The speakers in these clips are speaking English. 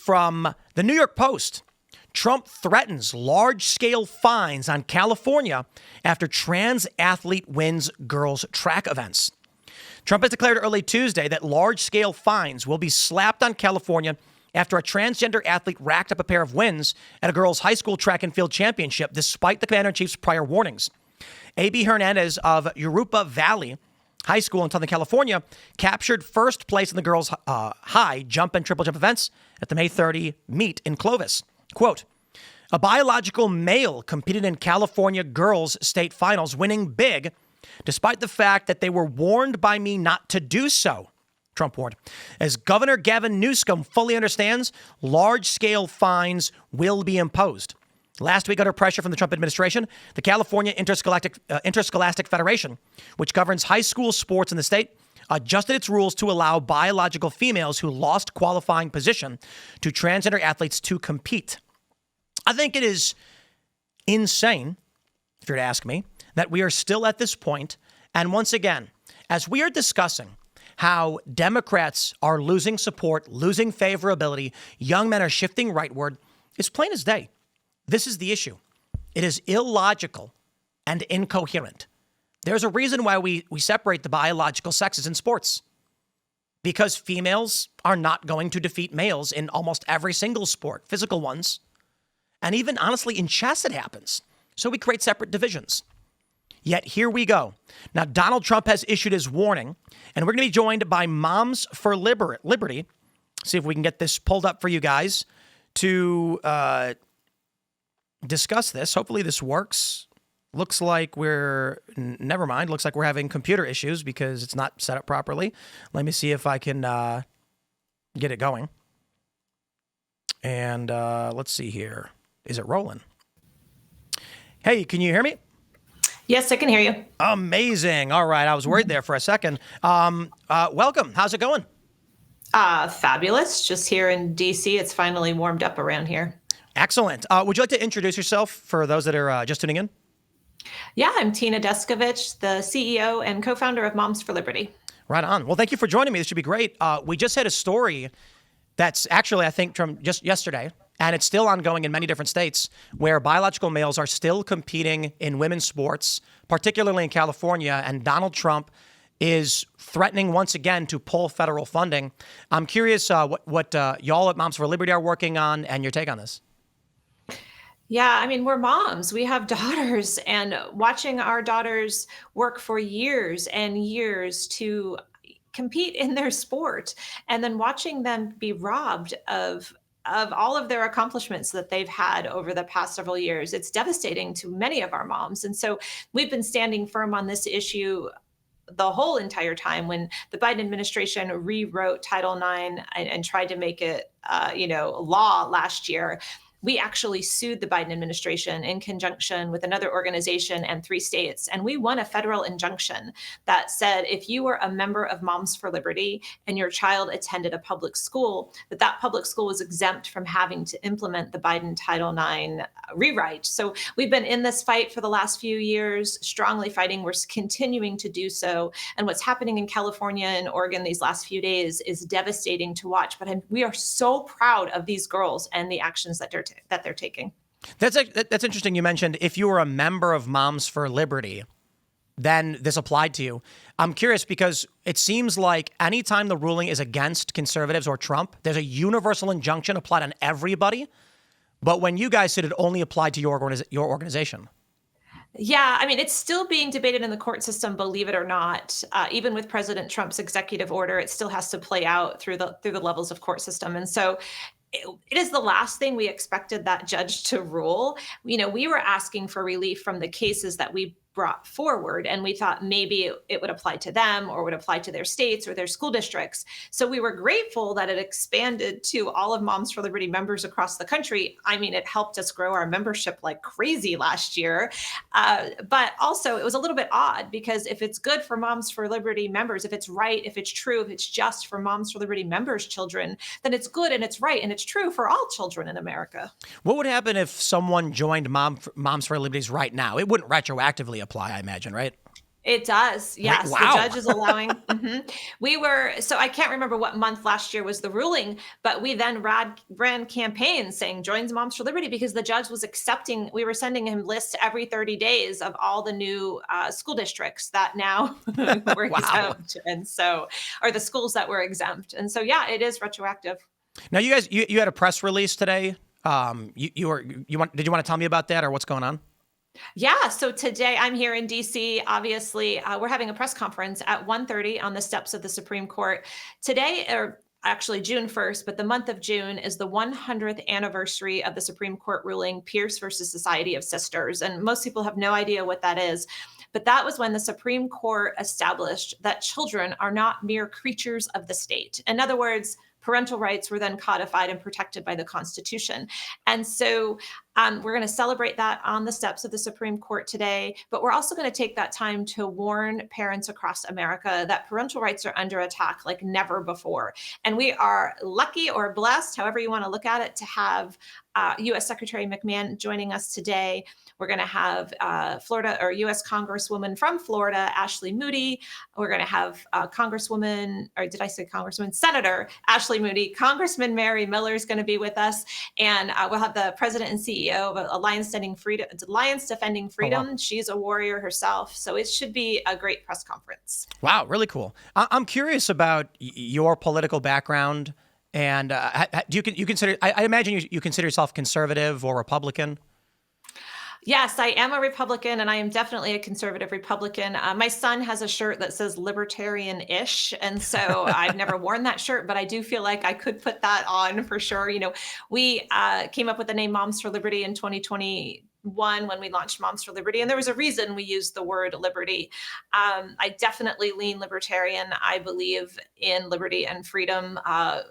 from the New York Post. Trump threatens large-scale fines on California after trans athlete wins girls' track events. Trump has declared early Tuesday that large-scale fines will be slapped on California after a transgender athlete racked up a pair of wins at a girls' high school track and field championship, despite the commander-in-chief's prior warnings. A.B. Hernandez of Urupa Valley High School in Southern California captured first place in the girls' high jump and triple jump events at the May 30 meet in Clovis. Quote, a biological male competed in California girls' state finals, winning big, despite the fact that they were warned by me not to do so, Trump warned. As Governor Gavin Newscum fully understands, large-scale fines will be imposed. Last week, under pressure from the Trump administration, the California Interscholastic Federation, which governs high school sports in the state, adjusted its rules to allow biological females who lost qualifying position to transgender athletes to compete. I think it is insane, if you're to ask me, that we are still at this point. And once again, as we are discussing how Democrats are losing support, losing favorability, young men are shifting rightward, it's plain as day. This is the issue. It is illogical and incoherent. There's a reason why we separate the biological sexes in sports. Because females are not going to defeat males in almost every single sport, physical ones. And even, honestly, in chess it happens. So we create separate divisions. Yet here we go. Now, Donald Trump has issued his warning, and we're going to be joined by Moms for Liberty. See if we can get this pulled up for you guys to discuss this. Hopefully this works. Looks like never mind. Looks like we're having computer issues because it's not set up properly. Let me see if I can get it going. And let's see here. Is it rolling? Hey, can you hear me? Yes, I can hear you. Amazing. All right. I was worried there for a second. Welcome. How's it going? Fabulous. Just here in DC. It's finally warmed up around here. Excellent. Would you like to introduce yourself for those that are just tuning in? Yeah, I'm Tina Descovich, the CEO and co-founder of Moms for Liberty. Right on. Well, thank you for joining me. This should be great. We just had a story that's actually, I think, from just yesterday, and it's still ongoing in many different states, where biological males are still competing in women's sports, particularly in California, and Donald Trump is threatening once again to pull federal funding. I'm curious what y'all at Moms for Liberty are working on and your take on this. Yeah, I mean, we're moms. We have daughters, and watching our daughters work for years and years to compete in their sport, and then watching them be robbed of all of their accomplishments that they've had over the past several years. It's devastating to many of our moms. And so we've been standing firm on this issue the whole entire time. When the Biden administration rewrote Title IX and tried to make it, law last year, we actually sued the Biden administration in conjunction with another organization and 3 states. And we won a federal injunction that said if you were a member of Moms for Liberty and your child attended a public school, that public school was exempt from having to implement the Biden Title IX rewrite. So we've been in this fight for the last few years, strongly fighting. We're continuing to do so. And what's happening in California and Oregon these last few days is devastating to watch. But we are so proud of these girls and the actions that they're taking. That's interesting. You mentioned if you were a member of Moms for Liberty, then this applied to you. I'm curious because it seems like anytime the ruling is against conservatives or Trump, there's a universal injunction applied on everybody. But when you guys said it only applied to your organization. Yeah, I mean, it's still being debated in the court system, believe it or not. Even with President Trump's executive order, it still has to play out through the levels of court system. And so it is the last thing we expected that judge to rule. We were asking for relief from the cases that we brought forward, and we thought maybe it would apply to them or would apply to their states or their school districts. So we were grateful that it expanded to all of Moms for Liberty members across the country. I mean, it helped us grow our membership like crazy last year. But also it was a little bit odd because if it's good for Moms for Liberty members, if it's right, if it's true, if it's just for Moms for Liberty members' children, then it's good and it's right and it's true for all children in America. What would happen if someone joined Moms for Liberty right now? It wouldn't retroactively apply, I imagine, right? It does. Yes. The Wow. judge is allowing. So I can't remember what month last year was the ruling, but we then ran campaigns saying joins Moms for Liberty because the judge was accepting, we were sending him lists every 30 days of all the new school districts that now were Wow. exempt. And so, or the schools that were exempt. And so, yeah, it is retroactive. Now, you guys, you had a press release today. Did you want to tell me about that or what's going on? Yeah, so today I'm here in DC. Obviously, we're having a press conference at 1:30 on the steps of the Supreme Court. Today, or actually June 1st, but the month of June is the 100th anniversary of the Supreme Court ruling Pierce versus Society of Sisters. And most people have no idea what that is. But that was when the Supreme Court established that children are not mere creatures of the state. In other words, parental rights were then codified and protected by the Constitution. And so we're going to celebrate that on the steps of the Supreme Court today, but we're also going to take that time to warn parents across America that parental rights are under attack like never before. And we are lucky or blessed, however you want to look at it, to have U.S. Secretary McMahon joining us today. We're going to have Florida or U.S. Congresswoman from Florida, Ashley Moody. We're going to have Congresswoman, or did I say Congresswoman? Senator Ashley Moody. Congressman Mary Miller is going to be with us. And we'll have the president and CEO of Alliance Defending Freedom. Oh, wow. She's a warrior herself. So it should be a great press conference. Wow, really cool. I'm curious about your political background. And do you consider, I imagine you consider yourself conservative or Republican? Yes, I am a Republican, and I am definitely a conservative Republican. My son has a shirt that says libertarian-ish, and so I've never worn that shirt, but I do feel like I could put that on for sure. You know, we came up with the name Moms for Liberty in 2021 when we launched Moms for Liberty, and there was a reason we used the word liberty. I definitely lean libertarian. I believe in liberty and freedom.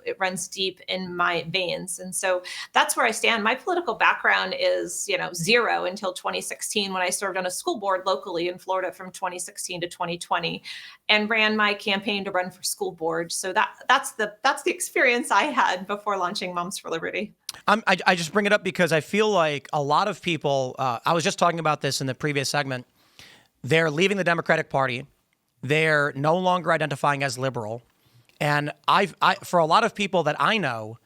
It runs deep in my veins, and so that's where I stand. My political background is, zero until 2016 when I served on a school board locally in Florida from 2016 to 2020, and ran my campaign to run for school board. So that's the experience I had before launching Moms for Liberty. I just bring it up because I feel like a lot of people, I was just talking about this in the previous segment, they're leaving the Democratic Party. They're no longer identifying as liberal. And for a lot of people that I know,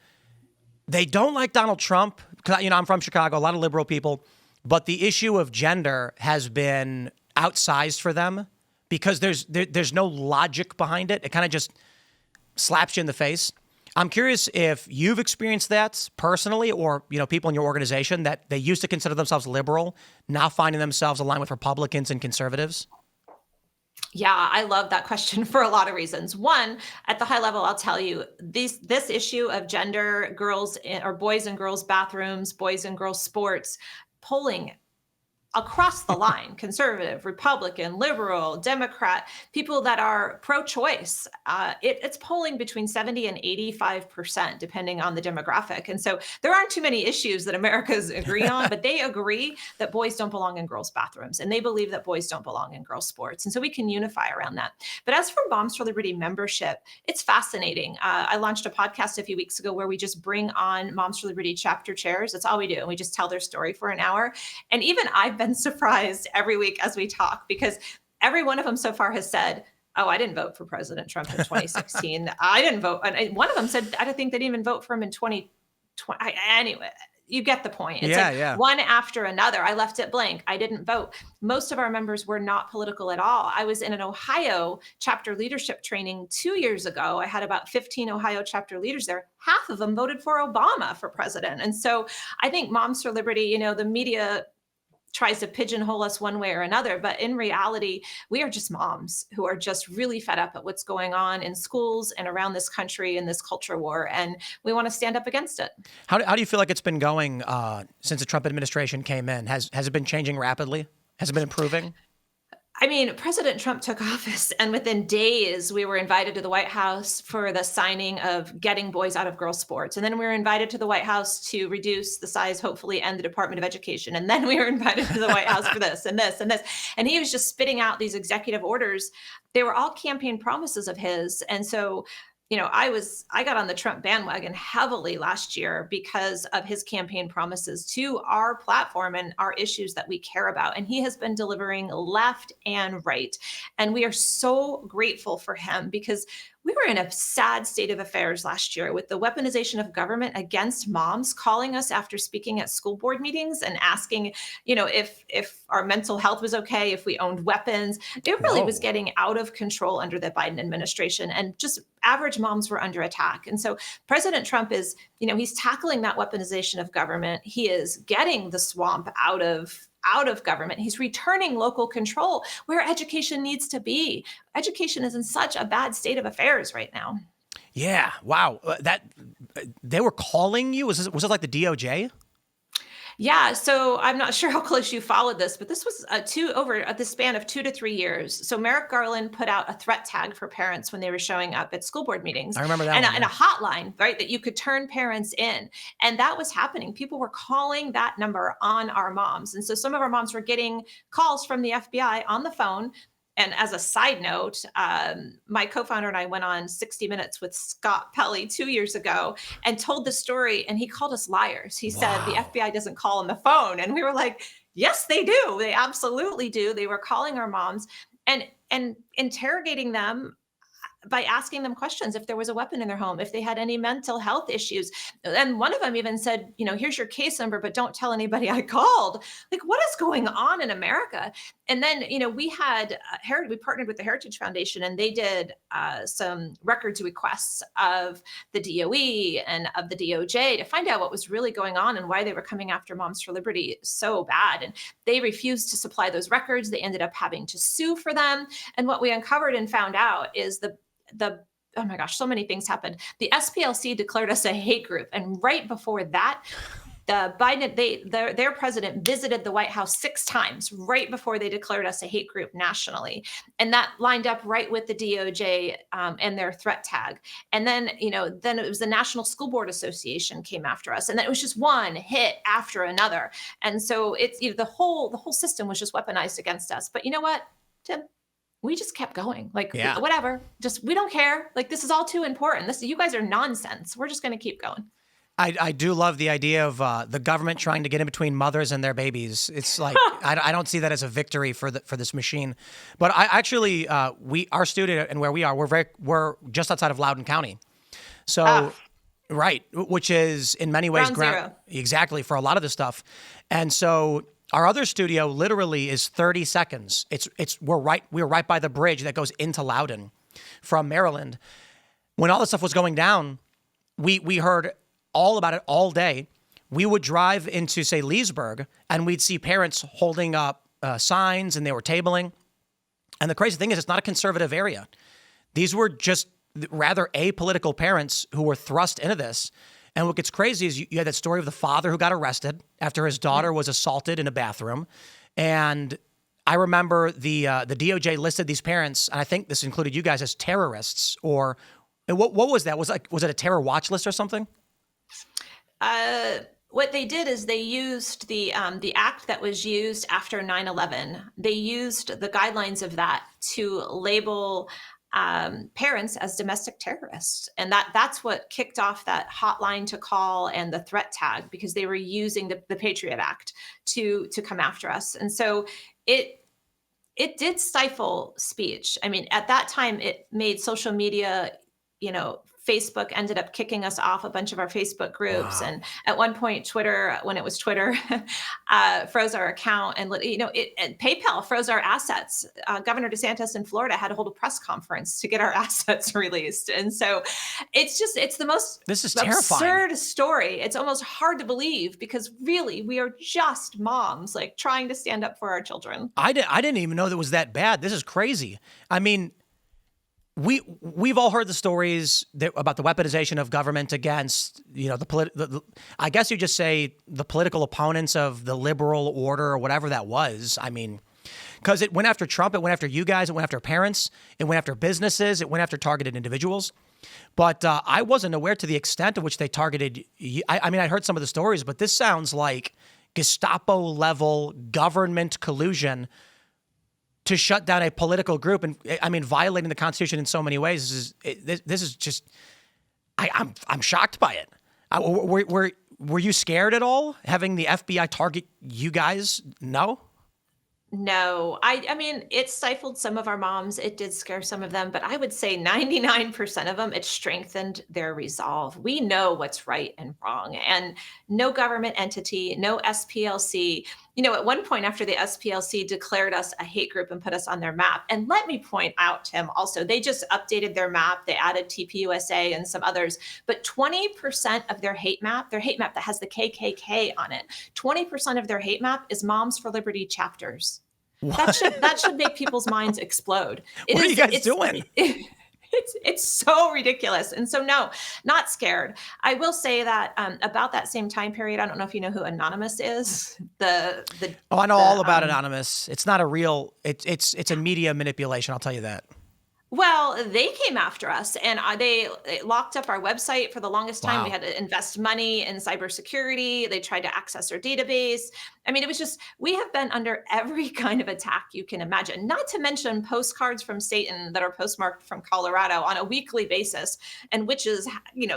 they don't like Donald Trump. I'm from Chicago, a lot of liberal people, but the issue of gender has been outsized for them because there's no logic behind it. It kind of just slaps you in the face. I'm curious if you've experienced that personally, or people in your organization that they used to consider themselves liberal, now finding themselves aligned with Republicans and conservatives. Yeah, I love that question for a lot of reasons. One, at the high level, I'll tell you this issue of gender, or boys and girls bathrooms, boys and girls sports, polling across the line, conservative, Republican, liberal, Democrat, people that are pro-choice, it's polling between 70 and 85%, depending on the demographic. And so there aren't too many issues that Americans agree on, but they agree that boys don't belong in girls' bathrooms, and they believe that boys don't belong in girls' sports. And so we can unify around that. But as for Moms for Liberty membership, it's fascinating. I launched a podcast a few weeks ago where we just bring on Moms for Liberty chapter chairs. That's all we do. And we just tell their story for an hour. And even I've been surprised every week as we talk, because every one of them so far has said, "Oh, I didn't vote for President Trump in 2016. I didn't vote." And one of them said, "I don't think they didn't even vote for him in 2020. Anyway, you get the point. It's one after another. I left it blank. I didn't vote. Most of our members were not political at all. I was in an Ohio chapter leadership training 2 years ago. I had about 15 Ohio chapter leaders there. Half of them voted for Obama for president. And so I think Moms for Liberty, the media tries to pigeonhole us one way or another. But in reality, we are just moms who are just really fed up at what's going on in schools and around this country in this culture war. And we want to stand up against it. How do you feel like it's been going since the Trump administration came in? Has it been changing rapidly? Has it been improving? I mean, President Trump took office, and within days, we were invited to the White House for the signing of getting boys out of girls' sports. And then we were invited to the White House to reduce the size, hopefully, and the Department of Education. And then we were invited to the White House for this and this and this. And he was just spitting out these executive orders. They were all campaign promises of his. And so I got on the Trump bandwagon heavily last year because of his campaign promises to our platform and our issues that we care about. And he has been delivering left and right. And we are so grateful for him because we were in a sad state of affairs last year with the weaponization of government against moms calling us after speaking at school board meetings and asking, if our mental health was okay, if we owned weapons. It really was getting out of control under the Biden administration, and just average moms were under attack. And so President Trump is, he's tackling that weaponization of government. He is getting the swamp out of government. He's returning local control where education needs to be. Education is in such a bad state of affairs right now. Yeah. Wow. They were calling you? Was it like the DOJ? Yeah, so I'm not sure how close you followed this, but this was over the span of 2 to 3 years. So Merrick Garland put out a threat tag for parents when they were showing up at school board meetings. I remember that. And a hotline, right, that you could turn parents in. And that was happening. People were calling that number on our moms. And so some of our moms were getting calls from the FBI on the phone. And as a side note, my co-founder and I went on 60 Minutes with Scott Pelley 2 years ago and told the story, and he called us liars. He said the FBI doesn't call on the phone. And we were like, yes, they do. They absolutely do. They were calling our moms and interrogating them by asking them questions if there was a weapon in their home, if they had any mental health issues. And one of them even said, here's your case number, but don't tell anybody I called. Like, what is going on in America? And then, we had we partnered with the Heritage Foundation, and they did some records requests of the DOE and of the DOJ to find out what was really going on and why they were coming after Moms for Liberty so bad. And they refused to supply those records. They ended up having to sue for them. And what we uncovered and found out is oh my gosh, so many things happened. The SPLC declared us a hate group. And right before that, the Biden, their president visited the White House 6 times right before they declared us a hate group nationally. And that lined up right with the DOJ and their threat tag. And then, then it was the National School Board Association came after us. And then it was just one hit after another. And so it's, the whole system was just weaponized against us. But you know what, Tim? We just kept going. Like, whatever, just, we don't care. Like, this is all too important. You guys are nonsense. We're just going to keep going. I do love the idea of the government trying to get in between mothers and their babies. It's like, I don't see that as a victory for this machine. But I actually, our studio and where we are, we're just outside of Loudoun County. So, right, which is in many ways ground zero. Exactly, for a lot of this stuff. And so our other studio literally is 30 seconds. We're right by the bridge that goes into Loudoun from Maryland. When all this stuff was going down, we heard all about it all day. We would drive into, say, Leesburg, and we'd see parents holding up signs, and they were tabling. And the crazy thing is, it's not a conservative area. These were just rather apolitical parents who were thrust into this. And what gets crazy is you had that story of the father who got arrested after his daughter was assaulted in a bathroom. And I remember the DOJ listed these parents, and I think this included you guys, as terrorists. Or what was that? Was it a terror watch list or something? What they did is they used the act that was used after 9/11. They used the guidelines of that to label parents as domestic terrorists. And that's what kicked off that hotline to call and the threat tag, because they were using the Patriot Act to come after us. And so it did stifle speech. I mean, at that time, it made social media, Facebook ended up kicking us off a bunch of our Facebook groups. Wow. And at one point, Twitter, when it was Twitter, froze our account, and and PayPal froze our assets. Governor DeSantis in Florida had to hold a press conference to get our assets released. And so it's the most absurd story. It's almost hard to believe, because really we are just moms, like, trying to stand up for our children. I didn't even know that was that bad. This is crazy. I mean, We've all heard the stories about the weaponization of government against, I guess you just say the political opponents of the liberal order or whatever that was. I mean, because it went after Trump, it went after you guys, it went after parents, it went after businesses, it went after targeted individuals. But I wasn't aware to the extent to which they targeted. I mean, I heard some of the stories, but this sounds like Gestapo level government collusion to shut down a political group, and I mean, violating the Constitution in so many ways. This is just, I'm shocked by it. Were you scared at all having the FBI target you guys? No. No, I mean, it stifled some of our moms. It did scare some of them, but I would say 99% of them, it strengthened their resolve. We know what's right and wrong, and no government entity, no SPLC. At one point after the SPLC declared us a hate group and put us on their map, and let me point out, Tim, also, they just updated their map. They added TPUSA and some others, but 20% of their hate map that has the KKK on it, 20% of their hate map is Moms for Liberty chapters. That should make people's minds explode. What are you guys doing? It's so ridiculous. And so, no, not scared. I will say that about that same time period, I don't know if you know who Anonymous is. I know all about Anonymous. It's not a real. It's a media manipulation. I'll tell you that. Well, they came after us, and they locked up our website for the longest time. Wow. We had to invest money in cybersecurity. They tried to access our database. I mean, it was just, we have been under every kind of attack you can imagine, not to mention postcards from Satan that are postmarked from Colorado on a weekly basis, and witches,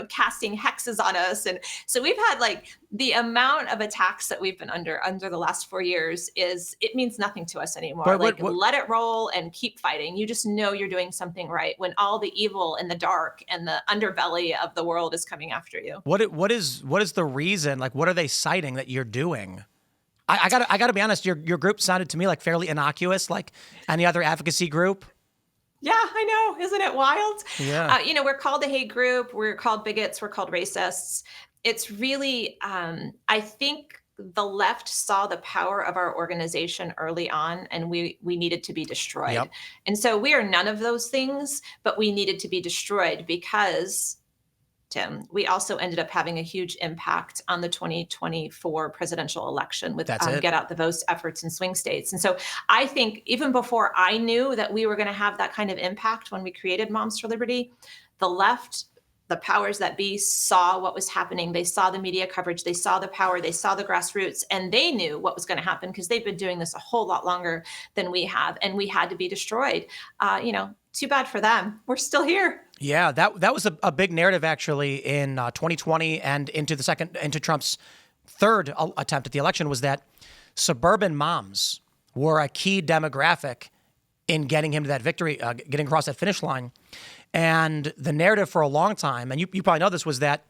casting hexes on us. And so we've had the amount of attacks that we've been under the last 4 years it means nothing to us anymore. Let it roll and keep fighting. You just know you're doing something right when all the evil and the dark and the underbelly of the world is coming after you. What is the reason? What are they citing that you're doing? I gotta be honest. Your group sounded to me like fairly innocuous, like any other advocacy group. Yeah, I know. Isn't it wild? Yeah. We're called a hate group. We're called bigots. We're called racists. It's really, I think the left saw the power of our organization early on, and we needed to be destroyed. Yep. And so we are none of those things, but we needed to be destroyed because, Tim, we also ended up having a huge impact on the 2024 presidential election with get out the votes efforts in swing states. And so I think even before I knew that we were going to have that kind of impact when we created Moms for Liberty, the left, the powers that be, saw what was happening. They saw the media coverage. They saw the power. They saw the grassroots, and they knew what was going to happen because they've been doing this a whole lot longer than we have, and we had to be destroyed. Too bad for them. We're still here. Yeah, that was a big narrative actually in 2020 and into Trump's third attempt at the election, was that suburban moms were a key demographic in getting him to that victory, getting across that finish line. And the narrative for a long time, and you probably know this, was that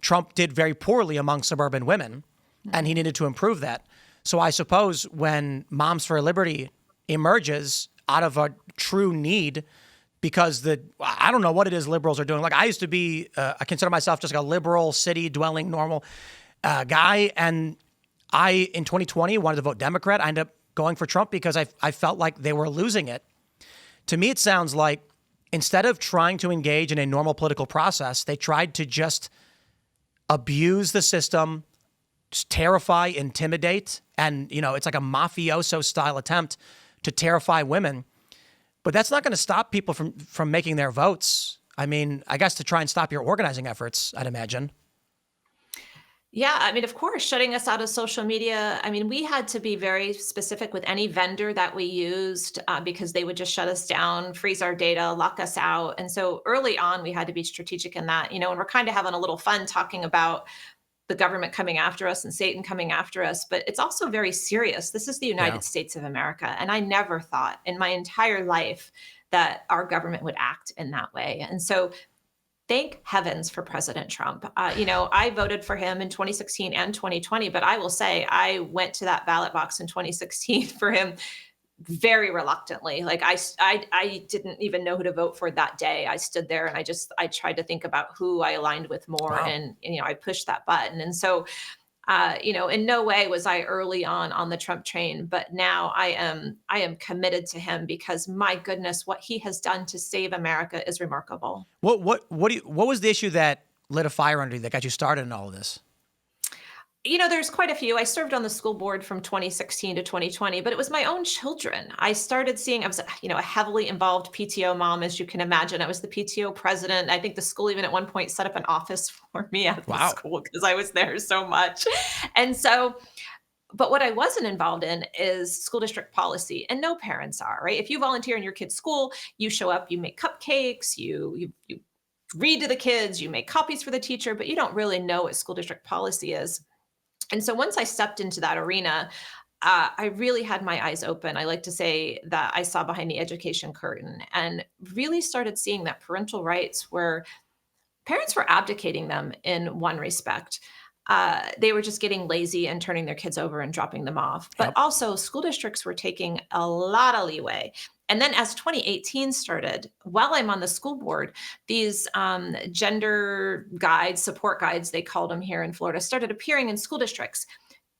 Trump did very poorly among suburban women, and he needed to improve that. So I suppose when Moms for Liberty emerges out of a true need, because I don't know what it is liberals are doing. I used to be, I consider myself just a liberal, city-dwelling, normal guy, and I, in 2020, wanted to vote Democrat. I ended up going for Trump because I felt like they were losing it. To me, it sounds like instead of trying to engage in a normal political process, they tried to just abuse the system, just terrify, intimidate, and it's like a mafioso-style attempt to terrify women. But that's not going to stop people from making their votes. I mean, I guess to try and stop your organizing efforts, I'd imagine. Yeah, I mean, of course, shutting us out of social media. I mean, we had to be very specific with any vendor that we used because they would just shut us down, freeze our data, lock us out. And so early on, we had to be strategic in that, and we're kind of having a little fun talking about the government coming after us and Satan coming after us, but it's also very serious. This is the United States of America. And I never thought in my entire life that our government would act in that way. And so thank heavens for President Trump. I voted for him in 2016 and 2020, but I will say I went to that ballot box in 2016 for him very reluctantly. I didn't even know who to vote for that day. I stood there and I tried to think about who I aligned with more. Wow. And, I pushed that button. And so, in no way was I early on the Trump train, but now I am committed to him because my goodness, what he has done to save America is remarkable. What was the issue that lit a fire under you that got you started in all of this? There's quite a few. I served on the school board from 2016 to 2020, but it was my own children. I started seeing, I was, a heavily involved PTO mom, as you can imagine. I was the PTO president. I think the school even at one point set up an office for me at the school because I was there so much. And so But what I wasn't involved in is school district policy, and no parents are, right? If you volunteer in your kid's school, you show up, you make cupcakes, you read to the kids, you make copies for the teacher, but you don't really know what school district policy is. And so once I stepped into that arena, I really had my eyes open. I like to say that I saw behind the education curtain and really started seeing that parental rights were parents were abdicating them in one respect. They were just getting lazy and turning their kids over and dropping them off. But Yep. also, school districts were taking a lot of leeway. And then, as 2018 started, while I'm on the school board, these gender guides, support guides, they called them here in Florida, started appearing in school districts.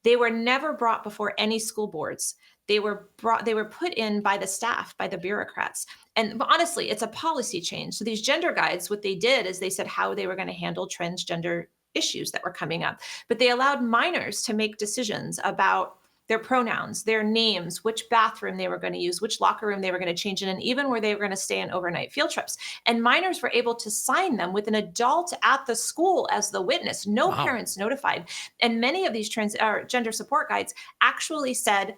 They were never brought before any school boards. They were put in by the staff, by the bureaucrats. And but honestly, it's a policy change. So these gender guides, what they did is they said how they were going to handle transgender issues that were coming up. But they allowed minors to make decisions about their pronouns, their names, which bathroom they were going to use, which locker room they were going to change in, and even where they were going to stay on overnight field trips. And minors were able to sign them with an adult at the school as the witness, no Wow. parents notified. And many of these gender support guides actually said,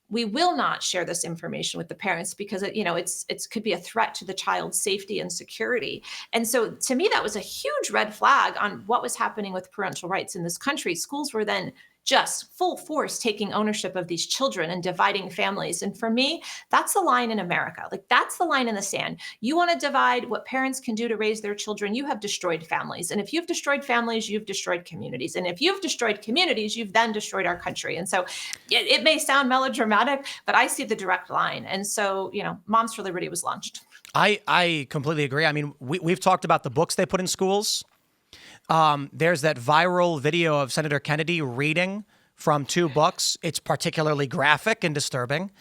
we will not share this information with the parents because it could be a threat to the child's safety and security. And so to me that was a huge red flag on what was happening with parental rights in this country. Schools were then just full force taking ownership of these children and dividing families. And for me, that's the line in America. Like that's the line in the sand. You want to divide what parents can do to raise their children, you have destroyed families. And if you've destroyed families, you've destroyed communities. And if you've destroyed communities, you've then destroyed our country. And so it may sound melodramatic, but I see the direct line. And so, Moms for Liberty was launched. I completely agree. I mean, we've talked about the books they put in schools. There's that viral video of Senator Kennedy reading from 2 books. It's particularly graphic and disturbing.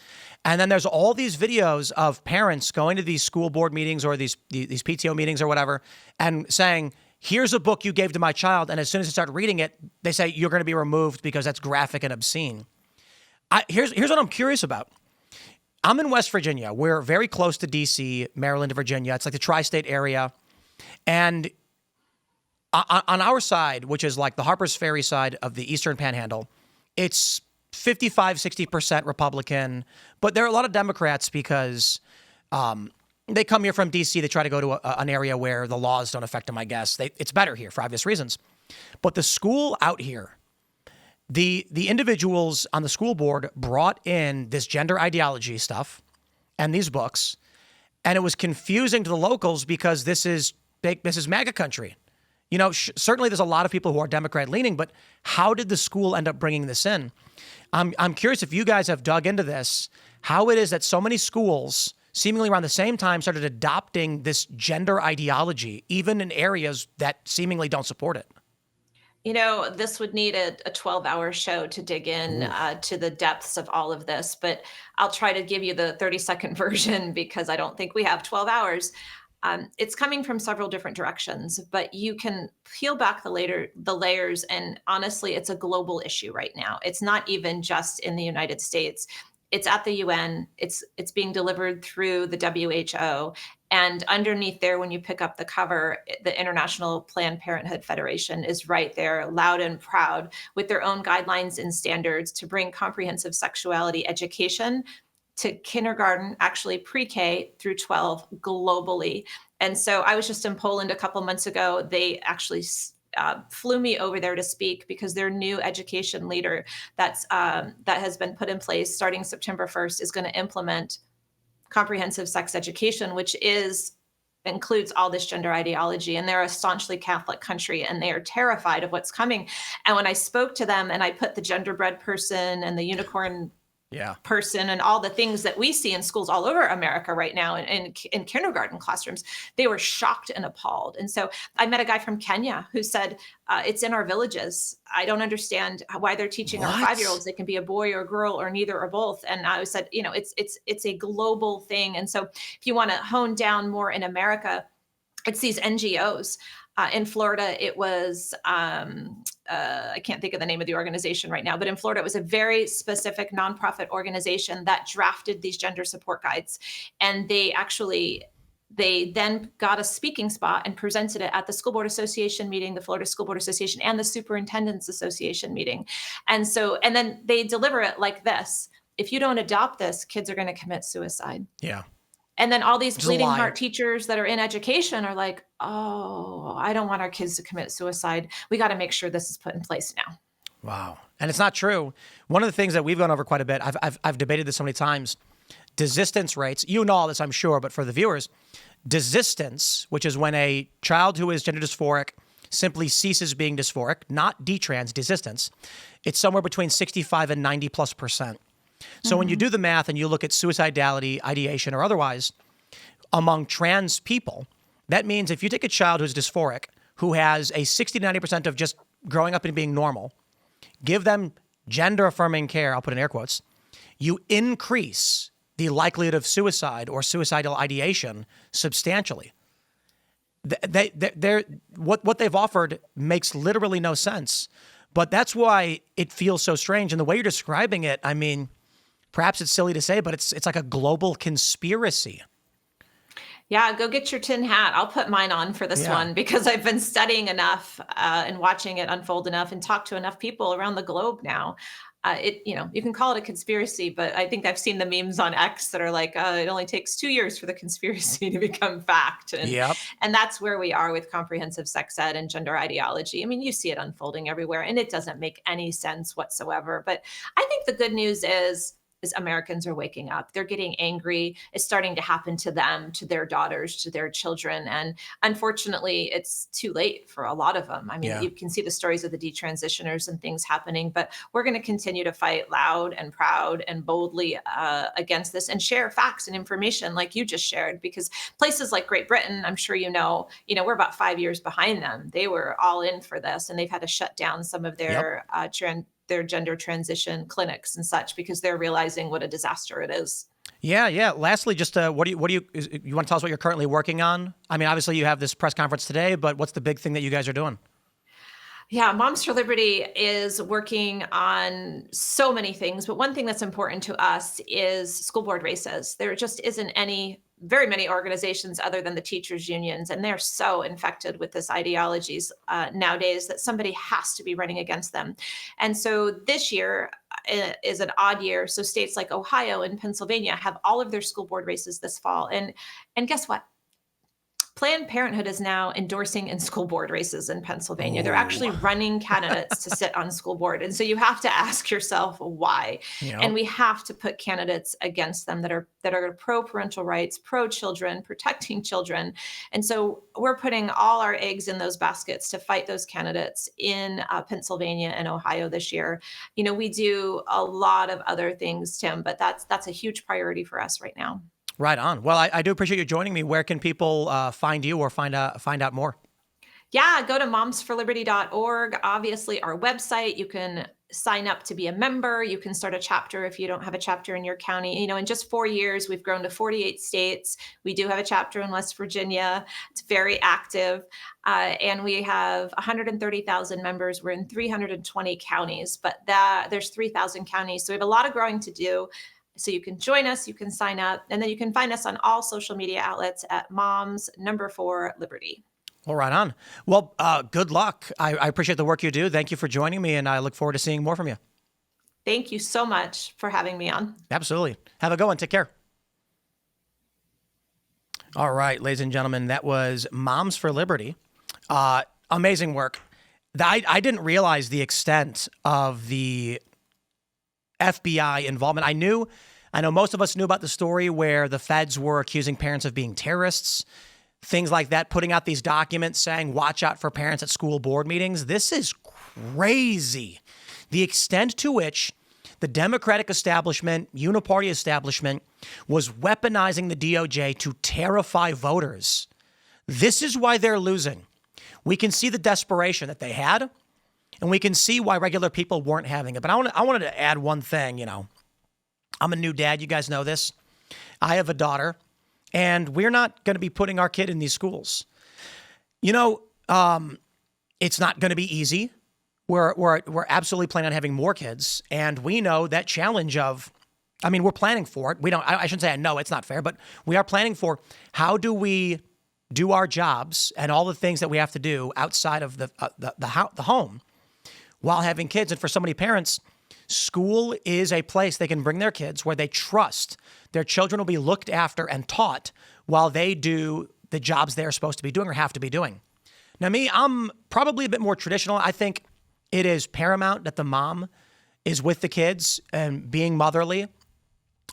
And then there's all these videos of parents going to these school board meetings or these PTO meetings or whatever and saying, here's a book you gave to my child. And as soon as they start reading it, they say, you're going to be removed because that's graphic and obscene. Here's what I'm curious about. I'm in West Virginia. We're very close to D.C., Maryland, and Virginia. It's like the tri-state area. And on our side, which is like the Harper's Ferry side of the Eastern Panhandle, it's 55, 60% Republican. But there are a lot of Democrats because they come here from D.C. They try to go to an area where the laws don't affect them, I guess. It's better here for obvious reasons. But the school out here, the individuals on the school board brought in this gender ideology stuff and these books, and it was confusing to the locals because this is MAGA country. Certainly there's a lot of people who are Democrat leaning, but how did the school end up bringing this in? I'm curious if you guys have dug into this, how it is that so many schools seemingly around the same time started adopting this gender ideology, even in areas that seemingly don't support it. This would need a 12-hour show to dig in to the depths of all of this, but I'll try to give you the 30-second version because I don't think we have 12 hours. It's coming from several different directions, but you can peel back the layers, and honestly, it's a global issue right now. It's not even just in the United States. It's at the UN. It's being delivered through the WHO. And underneath there, when you pick up the cover, the International Planned Parenthood Federation is right there, loud and proud, with their own guidelines and standards to bring comprehensive sexuality education to kindergarten, actually pre-K through 12 globally. And so I was just in Poland a couple months ago. They actually flew me over there to speak because their new education leader that has been put in place starting September 1st is going to implement comprehensive sex education, which includes all this gender ideology. And they're a staunchly Catholic country, and they are terrified of what's coming. And when I spoke to them and I put the genderbread person and the unicorn person and all the things that we see in schools all over America right now in kindergarten classrooms, they were shocked and appalled. And so I met a guy from Kenya who said, it's in our villages. I don't understand why they're teaching our 5-year-olds they can be a boy or a girl or neither or both. And I said, it's a global thing. And so if you want to hone down more in America, it's these NGOs. In Florida, it was, I can't think of the name of the organization right now, but in Florida, it was a very specific nonprofit organization that drafted these gender support guides. And they actually They then got a speaking spot and presented it at the School Board Association meeting, the Florida School Board Association, and the Superintendent's Association meeting. And then they deliver it like this: if you don't adopt this, kids are going to commit suicide. Yeah. And then all these Just a bleeding lie. heart teachers that are in education are like, oh, I don't want our kids to commit suicide. We got to make sure this is put in place now. Wow. And it's not true. One of the things that we've gone over quite a bit, I've debated this so many times, desistance rates. You know all this, I'm sure, but for the viewers, desistance, which is when a child who is gender dysphoric simply ceases being dysphoric, not detrans, desistance, it's somewhere between 65 and 90+%. So when you do the math and you look at suicidality, ideation, or otherwise among trans people, that means if you take a child who's dysphoric, who has a 60 to 90% of just growing up and being normal, give them gender-affirming care, I'll put in air quotes, you increase the likelihood of suicide or suicidal ideation substantially. What they've offered makes literally no sense, but that's why it feels so strange. And the way you're describing it, I mean, perhaps it's silly to say, but it's like a global conspiracy. Yeah, go get your tin hat. I'll put mine on for this one because I've been studying enough and watching it unfold enough and talk to enough people around the globe now. You can call it a conspiracy, but I think I've seen the memes on X that are like, it only takes 2 years for the conspiracy to become fact. And that's where we are with comprehensive sex ed and gender ideology. I mean, you see it unfolding everywhere and it doesn't make any sense whatsoever. But I think the good news is Americans are waking up. They're getting angry. It's starting to happen to them, to their daughters, to their children. And unfortunately, it's too late for a lot of them. I mean, you can see the stories of the detransitioners and things happening, but we're going to continue to fight loud and proud and boldly against this and share facts and information like you just shared, because places like Great Britain, I'm sure we're about 5 years behind them. They were all in for this and they've had to shut down some of their their gender transition clinics and such because they're realizing what a disaster it is. Yeah. Lastly, just you want to tell us what you're currently working on? I mean, obviously you have this press conference today, but what's the big thing that you guys are doing? Yeah, Moms for Liberty is working on so many things, but one thing that's important to us is school board races. There just isn't very many organizations other than the teachers unions, and they're so infected with this ideologies nowadays that somebody has to be running against them. And so this year is an odd year. So states like Ohio and Pennsylvania have all of their school board races this fall. And guess what? Planned Parenthood is now endorsing in school board races in Pennsylvania. They're actually running candidates to sit on school board. And so you have to ask yourself why. And we have to put candidates against them that are pro-parental rights, pro-children, protecting children. And so we're putting all our eggs in those baskets to fight those candidates in Pennsylvania and Ohio this year. We do a lot of other things, Tim, but that's a huge priority for us right now. Right on. Well, I do appreciate you joining me. Where can people find you or find out more? Yeah, go to momsforliberty.org. Obviously, our website. You can sign up to be a member. You can start a chapter if you don't have a chapter in your county. In just 4 years, we've grown to 48 states. We do have a chapter in West Virginia. It's very active. And we have 130,000 members. We're in 320 counties, but there's 3,000 counties. So we have a lot of growing to do. So you can join us, you can sign up, and then you can find us on all social media outlets at moms4liberty. Well, right on. Well, good luck. I appreciate the work you do. Thank you for joining me, and I look forward to seeing more from you. Thank you so much for having me on. Absolutely. Have a good one. Take care. All right, ladies and gentlemen, that was Moms for Liberty. Amazing work. I didn't realize the extent of the FBI involvement. I know most of us knew about the story where the feds were accusing parents of being terrorists, things like that, putting out these documents saying, watch out for parents at school board meetings. This is crazy. The extent to which the Democratic establishment, uniparty establishment, was weaponizing the DOJ to terrify voters. This is why they're losing. We can see the desperation that they had, and we can see why regular people weren't having it. But I wanted to add one thing, I'm a new dad. You guys know this. I have a daughter, and we're not going to be putting our kid in these schools. It's not going to be easy. We're absolutely planning on having more kids, and we know that challenge of I mean, we're planning for it. I shouldn't say I know it's not fair, but we are planning for how do we do our jobs and all the things that we have to do outside of the home while having kids. And for so many parents, school is a place they can bring their kids where they trust their children will be looked after and taught while they do the jobs they're supposed to be doing or have to be doing. Now, me, I'm probably a bit more traditional. I think it is paramount that the mom is with the kids and being motherly.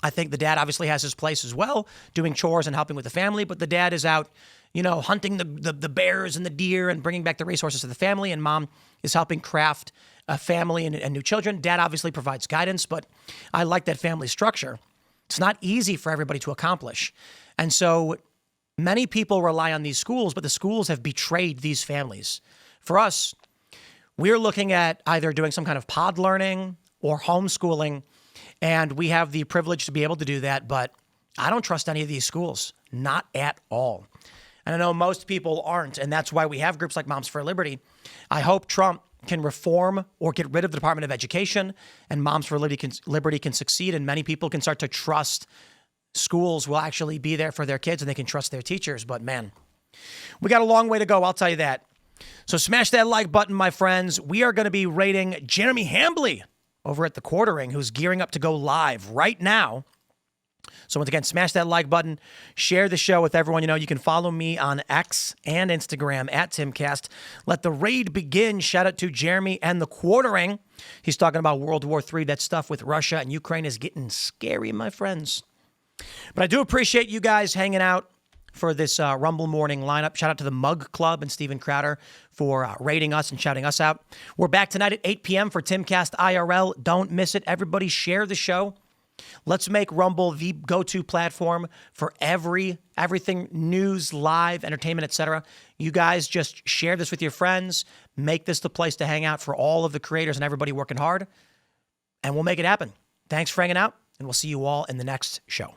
I think the dad obviously has his place as well, doing chores and helping with the family, but the dad is out, hunting the bears and the deer and bringing back the resources to the family, and mom is helping craft a family and new children. Dad obviously provides guidance, but I like that family structure. It's not easy for everybody to accomplish. And so many people rely on these schools, but the schools have betrayed these families. For us, we're looking at either doing some kind of pod learning or homeschooling, and we have the privilege to be able to do that, but I don't trust any of these schools, not at all. And I know most people aren't, and that's why we have groups like Moms for Liberty. I hope Trump can reform or get rid of the Department of Education, and Moms for Liberty can succeed, and many people can start to trust schools will actually be there for their kids and they can trust their teachers. But man, we got a long way to go, I'll tell you that. So smash that like button, my friends. We are going to be rating Jeremy Hambley over at The Quartering, who's gearing up to go live right now. So once again, smash that like button, share the show with everyone. You can follow me on X and Instagram at TimCast. Let the raid begin. Shout out to Jeremy and The Quartering. He's talking about World War III. That stuff with Russia and Ukraine is getting scary, my friends. But I do appreciate you guys hanging out for this Rumble morning lineup. Shout out to the Mug Club and Steven Crowder for rating us and shouting us out. We're back tonight at 8 p.m. for TimCast IRL. Don't miss it. Everybody share the show. Let's make Rumble the go-to platform for everything news, live, entertainment, etc. You guys just share this with your friends. Make this the place to hang out for all of the creators and everybody working hard. And we'll make it happen. Thanks for hanging out, and we'll see you all in the next show.